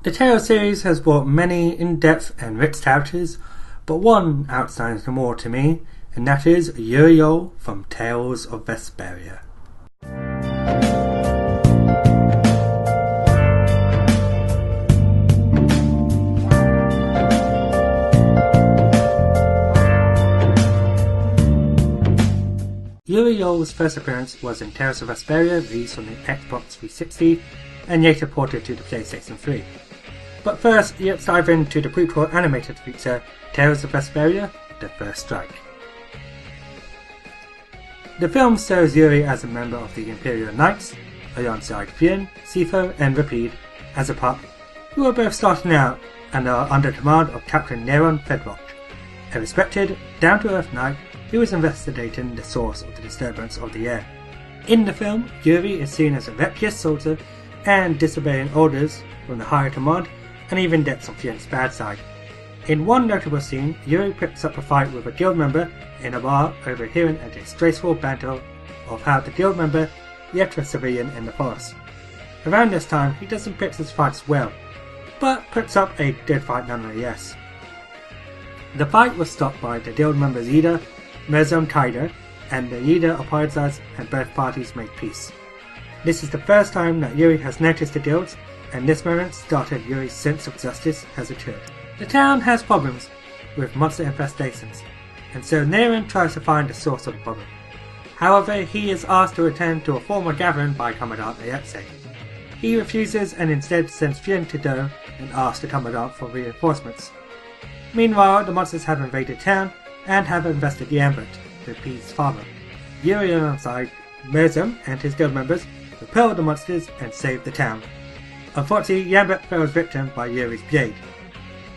The Tales series has brought many in-depth and rich characters, but one outshines them all to me, and that is Yuri Lowell from Tales of Vesperia. Yuri Lowell's first appearance was in Tales of Vesperia, released on the Xbox 360 and later ported to the PlayStation 3. But first, let's dive into the prequel animated feature, Tales of Vesperia, The First Strike. The film shows Yuri as a member of the Imperial Knights, alongside Fionn, Sifo and Rapide as a pup, who are both starting out and are under command of Captain Neron Fedrock, a respected, down-to-earth knight who is investigating the source of the disturbance of the air. In the film, Yuri is seen as a reckless soldier and disobeying orders from the higher command, and even gets on Fionn's bad side. In one notable scene, Yuri picks up a fight with a guild member in a bar, overhearing a disgraceful banter of how the guild member left a civilian in the forest. Around this time, he doesn't pick his fights well, but puts up a good fight nonetheless. The fight was stopped by the guild member's leader, Merzon Kaider, and the leader apologized and both parties made peace. This is the first time that Yuri has noticed the guilds, and this moment started Yuri's sense of justice as a child. The town has problems with monster infestations, and so Neron tries to find the source of the problem. However, he is asked to attend to a formal gathering by Commandant Alexei. He refuses and instead sends Fionn to Do and asks the Commandant for reinforcements. Meanwhile, the monsters have invaded town and have invested Yambert, Rapide's father. Yuri alongside Merzon and his guild members repel the monsters and save the town. Unfortunately, Yambert falls victim by Yuri's blade.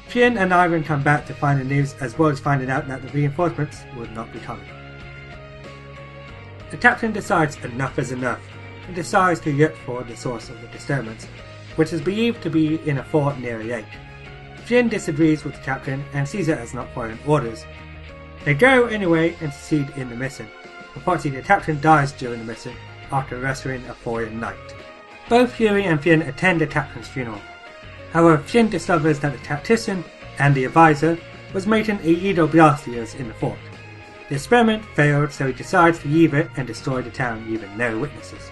Fionn and Ivan come back to find the news, as well as finding out that the reinforcements would not be coming. The captain decides enough is enough, and decides to look for the source of the disturbance, which is believed to be in a fort near a lake. Fionn disagrees with the captain and sees it as not following orders. They go anyway and succeed in the mission. Unfortunately, the captain dies during the mission after rescuing a fallen knight. Both Yuri and Fionn attend the captain's funeral. However, Fionn discovers that the tactician and the advisor was making elgato blasters in the fort. The experiment failed, so he decides to leave it and destroy the town, leaving no witnesses.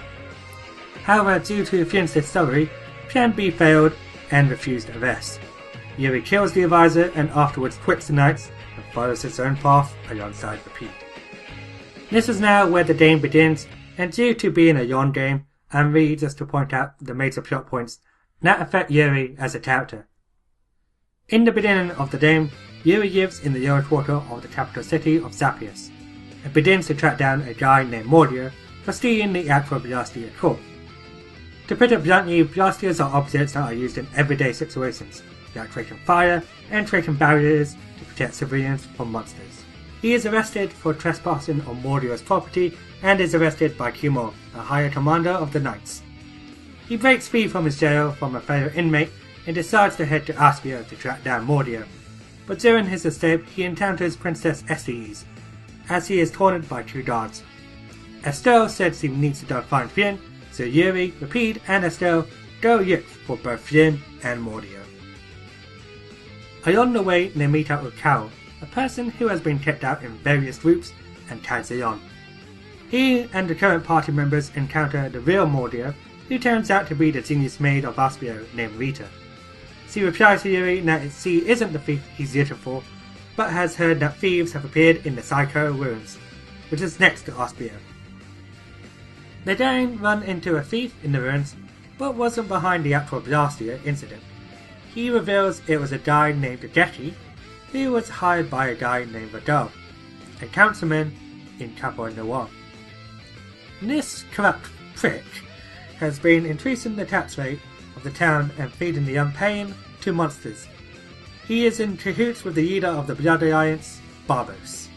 However, due to Fionn's discovery, Plan B failed and refused arrest. Yuri kills the advisor and afterwards quits the knights and follows his own path alongside Rapide. This is now where the game begins, and due to being a yawn game, I'm really just to point out the major plot points that affect Yuri as a character. In the beginning of the game, Yuri lives in the lower quarter of the capital city of Zapius, and begins to track down a guy named Mordia for stealing the actual Blastia core. To put it bluntly, Blastias are objects that are used in everyday situations, like creating fire and creating barriers to protect civilians from monsters. He is arrested for trespassing on Mordia's property and is arrested by Kumor, a higher commander of the Knights. He breaks free from his jail from a fellow inmate and decides to head to Aspia to track down Mordia, but during his escape he encounters Princess Estes, as he is taunted by two guards. Estelle says he needs to go find Fionn, so Yuri, Rapide and Estelle go look for both Fionn and Mordia. Along the way they meet up with Carol, a person who has been kept out in various groups and tags along. He and the current party members encounter the real Mordia, who turns out to be the genius maid of Aspio named Rita. She replies to Yuri that she isn't the thief he's looking for, but has heard that thieves have appeared in the Psycho ruins, which is next to Aspio. They then run into a thief in the ruins, but wasn't behind the actual Blastia incident. He reveals it was a guy named Geki, who was hired by a guy named Vadal, a councilman in Capo Noir. This corrupt prick has been increasing the tax rate of the town and feeding the unpaying to monsters. He is in cahoots with the leader of the Blood Alliance, Barbos.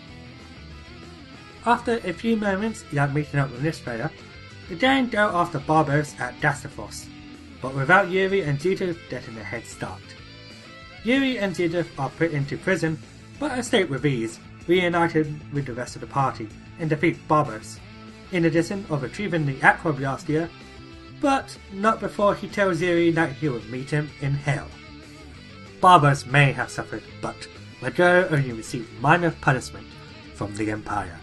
After a few moments like meeting up with this fella, the gang go after Barbos at Dastaphos, but without Yuri and Judith getting a head start. Yuri and Judith are put into prison, but escape with ease, reunited with the rest of the party, and defeat Barbos. In addition of retrieving the Aqua Blastia, but not before he tells Yuri that he will meet him in hell. Barbers may have suffered, but Rago only received minor punishment from the Empire.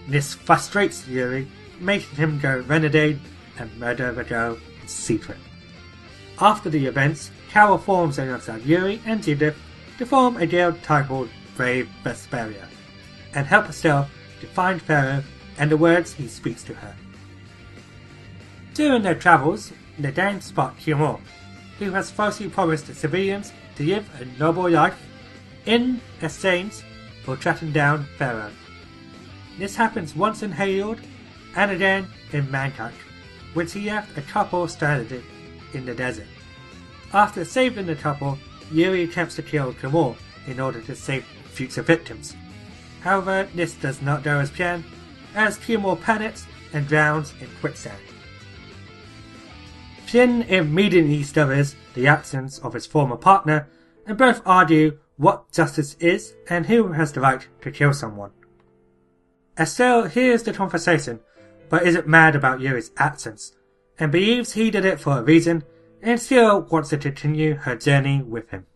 This frustrates Yuri, making him go renegade and murder Rago in secret. After the events, Carol forms alongside Yuri and Judith to form a deal titled Brave Vesperia, and help Estelle to find Pharaoh and the words he speaks to her. During their travels, they then spot Humor, who has falsely promised the civilians to live a noble life in exchange for tracking down Pharaoh. This happens once in Haylord and again in Mancock, which he left a couple stranded in the desert. After saving the couple, Yuri attempts to kill Humor in order to save future victims. However, this does not go as planned, as Humor panics and drowns in quicksand. Flynn immediately discovers the absence of his former partner, and both argue what justice is and who has the right to kill someone. Estelle hears the conversation, but isn't mad about Yuri's absence, and believes he did it for a reason, and still wants to continue her journey with him.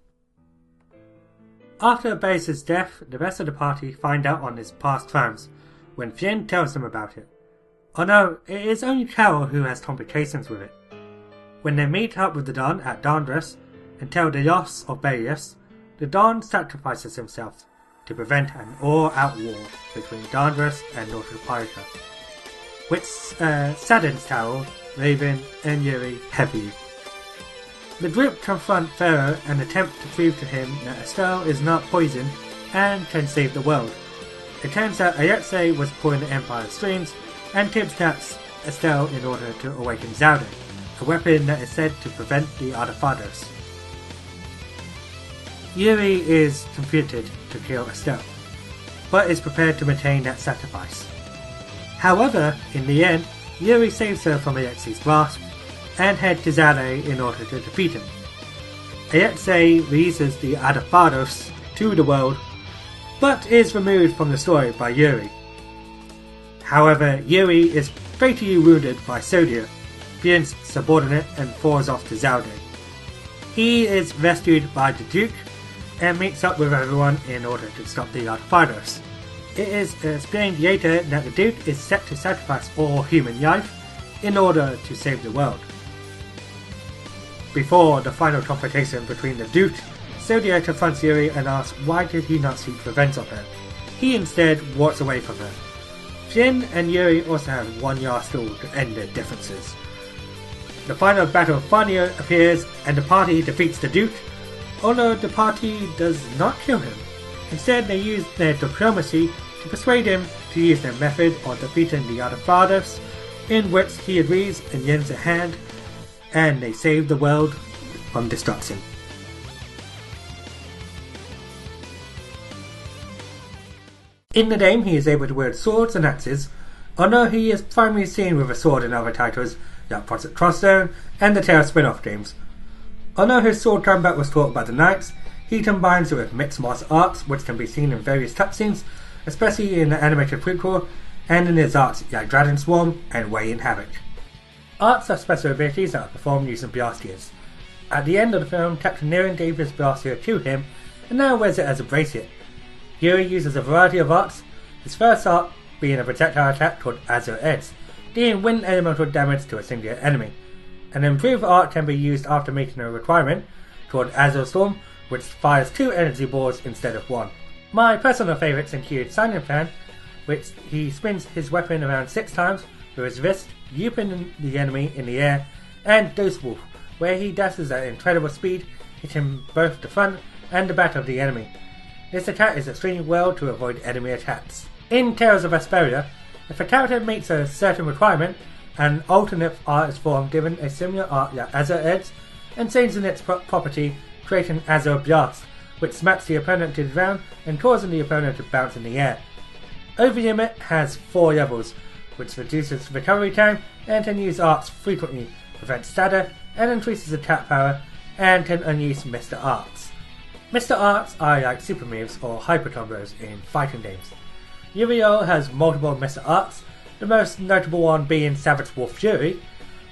After Base's death, the rest of the party find out on his past crimes, when Flynn tells them about it. Although it is only Carol who has complications with it. When they meet up with the Don at Dondras and tell the loss of Belius, the Don sacrifices himself to prevent an all-out war between Dondras and North Republica, which saddens Carol, Raven, and Yuri heavily. The group confront Pharaoh and attempt to prove to him that Estelle is not poisoned and can save the world. It turns out Alexei was pulling the Empire's strings and kidnaps Estelle in order to awaken Zaude, a weapon that is said to prevent the Artifados. Yuri is conflicted to kill Estelle, but is prepared to maintain that sacrifice. However, in the end, Yuri saves her from Alexei's grasp and heads to Zaude in order to defeat him. Alexei releases the Artifados to the world, but is removed from the story by Yuri. However, Yuri is fatally wounded by Sodia, Flynn's subordinate, and falls off to Zaude. He is rescued by the Duke and meets up with everyone in order to stop the Artifados. It is explained later that the Duke is set to sacrifice all human life in order to save the world. Before the final confrontation between the Duke, Sodia confronts Yuri and asks why did he not seek revenge on her. He instead walks away from her. Flynn and Yuri also have one last duel to end their differences. The final battle finally appears and the party defeats the Duke, although the party does not kill him. Instead, they use their diplomacy to persuade him to use their method of defeating the Artifados, in which he agrees and lends a hand, and they save the world from destruction. In the game, he is able to wield swords and axes, although he is primarily seen with a sword in other titles like Project Crossstone and the Tales spin-off games. Although his sword combat was taught by the Knights, he combines it with mixed martial arts, which can be seen in various cutscenes, especially in the animated prequel, and in his arts like Dragon Swarm and Weighing Havoc. Arts are special abilities that are performed using Blastiers. At the end of the film, Captain Nerin gave his Blastier to him, and now wears it as a bracelet. Yuri uses a variety of arts, his first art being a projectile attack called Azure Edge, dealing wind elemental damage to a singular enemy. An improved art can be used after making a requirement called Azure Storm, which fires 2 energy balls instead of 1. My personal favourites include Silent Fan, which he spins his weapon around 6 times with his wrist, looping the enemy in the air, and Ghost Wolf, where he dashes at incredible speed, hitting both the front and the back of the enemy. This attack is extremely well to avoid enemy attacks. In Tales of Vesperia, if a character meets a certain requirement, an alternate art is formed given a similar art like Azure Edge, and changing its property, creating Azure Blast, which smacks the opponent to the ground and causing the opponent to bounce in the air. Overlimit has 4 levels, which reduces recovery time and can use arts frequently, prevents stutter, and increases attack power, and can unleash Mr. Arts. Mr. Arts are like super moves or hyper combos in fighting games. Yuri Lowell has multiple Mr. Arts, the most notable one being Savage Wolf Fury,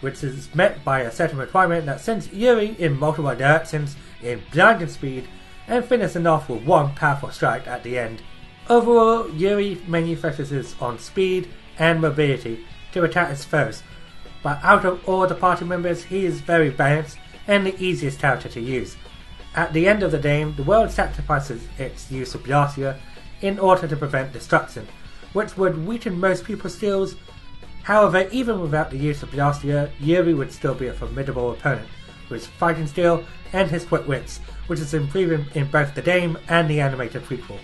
which is met by a certain requirement that sends Yuri in multiple directions in blinding speed and finishing off with one powerful strike at the end. Overall, Yuri mainly focuses on speed and mobility to attack his foes, but out of all the party members he is very balanced and the easiest character to use. At the end of the game, the world sacrifices its use of Blastia in order to prevent destruction, which would weaken most people's skills. However, even without the use of Blastia, Yuri would still be a formidable opponent, with his fighting skill and his quick wits, which is improving in both the game and the animated prequel.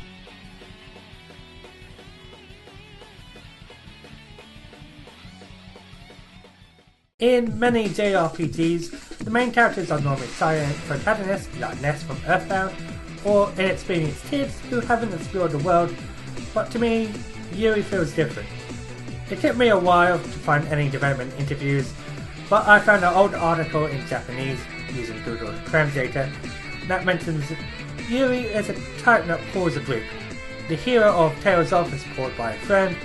In many JRPGs, the main characters are normally silent protagonists like Ness from Earthbound, or inexperienced kids who haven't explored the world, but to me, Yuri feels different. It took me a while to find any development interviews, but I found an old article in Japanese using Google Translator that mentions Yuri is a type that pulls a group. The hero of Tales of is pulled by a friend,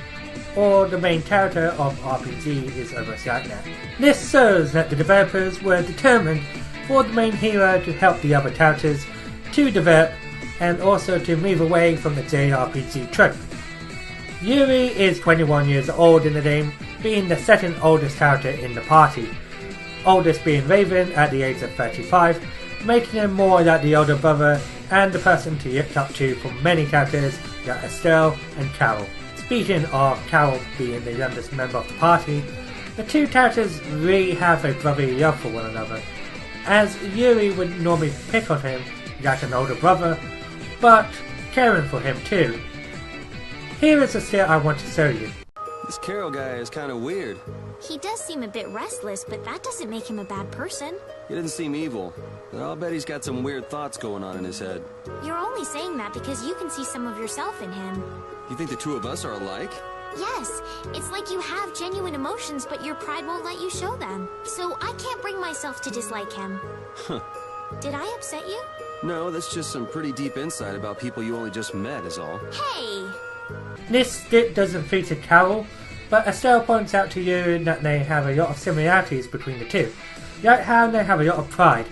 or the main character of RPG is almost like that. This shows that the developers were determined for the main hero to help the other characters to develop and also to move away from the JRPG trope. Yuri is 21 years old in the game, being the second oldest character in the party, oldest being Raven at the age of 35, making him more like the older brother and the person to look up to for many characters like Estelle and Carol. Speaking of Carol being the youngest member of the party, the two characters really have a brotherly love for one another, as Yuri would normally pick on him like an older brother, but caring for him too. Here is a skit I want to show you. This Carol guy is kind of weird. He does seem a bit restless, but that doesn't make him a bad person. He doesn't seem evil, but I'll bet he's got some weird thoughts going on in his head. You're only saying that because you can see some of yourself in him. You think the two of us are alike? Yes, it's like you have genuine emotions, but your pride won't let you show them. So I can't bring myself to dislike him. Huh. Did I upset you? No, that's just some pretty deep insight about people you only just met is all. Hey! This skit doesn't feature Carol, but Estelle points out to Yuri that they have a lot of similarities between the two, like how they have a lot of pride.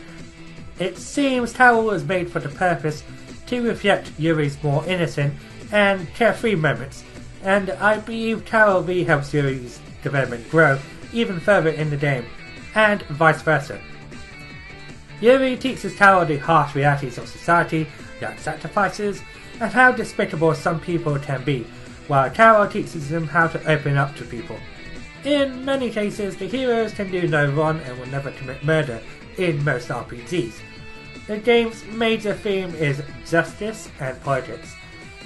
It seems Carol was made for the purpose to reflect Yuri's more innocent and carefree moments, and I believe Carol really helps Yuri's development grow even further in the game, and vice versa. Yuri teaches Carol the harsh realities of society, like sacrifices, and how despicable some people can be, while Carol teaches him how to open up to people. In many cases, the heroes can do no wrong and will never commit murder in most RPGs. The game's major theme is justice and politics,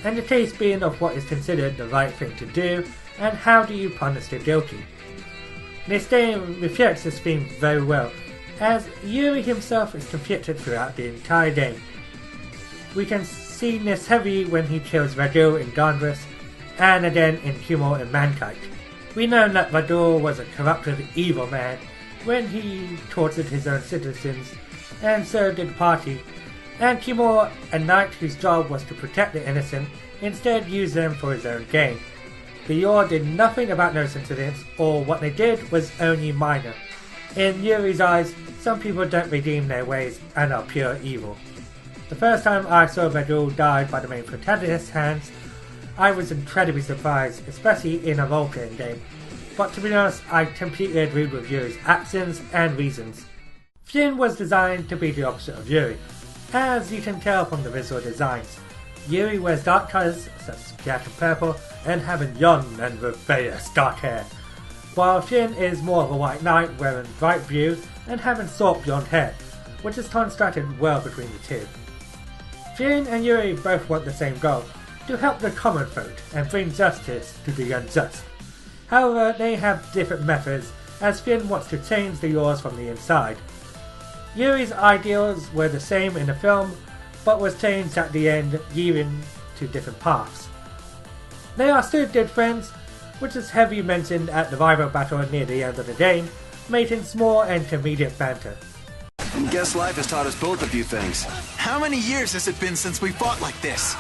and the case being of what is considered the right thing to do and how do you punish the guilty. This game reflects this theme very well, as Yuri himself is conflicted throughout the entire game. We can see this heavily when he kills Radul in Gondras, and again in Humor and Mankind. We know that Radul was a corrupted evil man when he tortured his own citizens, and so did the party, and Humor, a knight whose job was to protect the innocent, instead used them for his own gain. The Yor did nothing about those incidents, or what they did was only minor. In Yuri's eyes, some people don't redeem their ways and are pure evil. The first time I saw Radul died by the main protagonist's hands, I was incredibly surprised, especially in a role-playing game. But to be honest, I completely agreed with Yuri's actions and reasons. Flynn was designed to be the opposite of Yuri, as you can tell from the visual designs. Yuri wears dark colours such as black and purple, and having young and rebellious dark hair, while Flynn is more of a white knight wearing bright blue and having short blonde hair, which is contrasted well between the two. Flynn and Yuri both want the same goal, to help the common folk and bring justice to the unjust. However, they have different methods, as Flynn wants to change the Yors from the inside. Yuri's ideals were the same in the film, but was changed at the end, leading to different paths. They are still good friends, which is heavily mentioned at the rival battle near the end of the game, making small and comedic banter. And guess life has taught us both a few things. How many years has it been since we fought like this?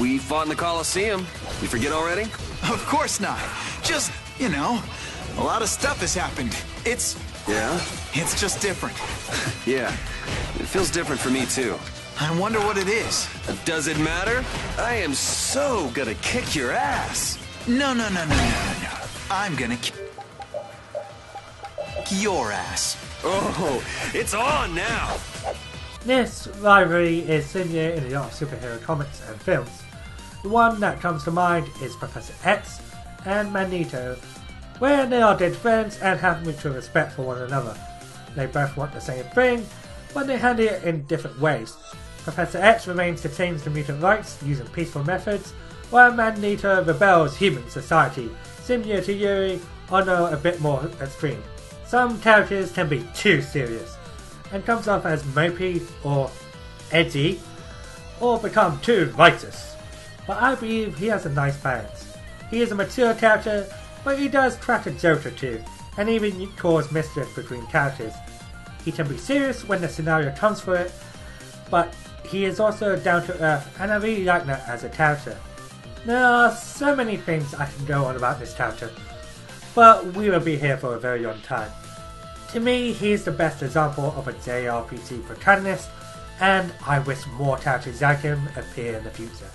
We fought in the Colosseum. You forget already? Of course not. Just, A lot of stuff has happened. Yeah? It's just different. Yeah. It feels different for me, too. I wonder what it is. Does it matter? I am so gonna kick your ass. No. I'm gonna kick your ass. Oh, it's on now. This rivalry is similar in a lot of superhero comics and films. The one that comes to mind is Professor X and Magneto, where they are dead friends and have mutual respect for one another. They both want the same thing, but they handle it in different ways. Professor X remains to change the mutant rights using peaceful methods, while Magneto rebels human society, similar to Yuri, although a bit more extreme. Some characters can be too serious, and comes off as mopey or edgy, or become too righteous. But I believe he has a nice balance. He is a mature character, but he does crack a joke or two, and even cause mischief between characters. He can be serious when the scenario comes for it, but he is also down to earth, and I really like that as a character. There are so many things I can go on about this character, but we will be here for a very long time. To me, he is the best example of a JRPG protagonist, and I wish more characters like him appear in the future.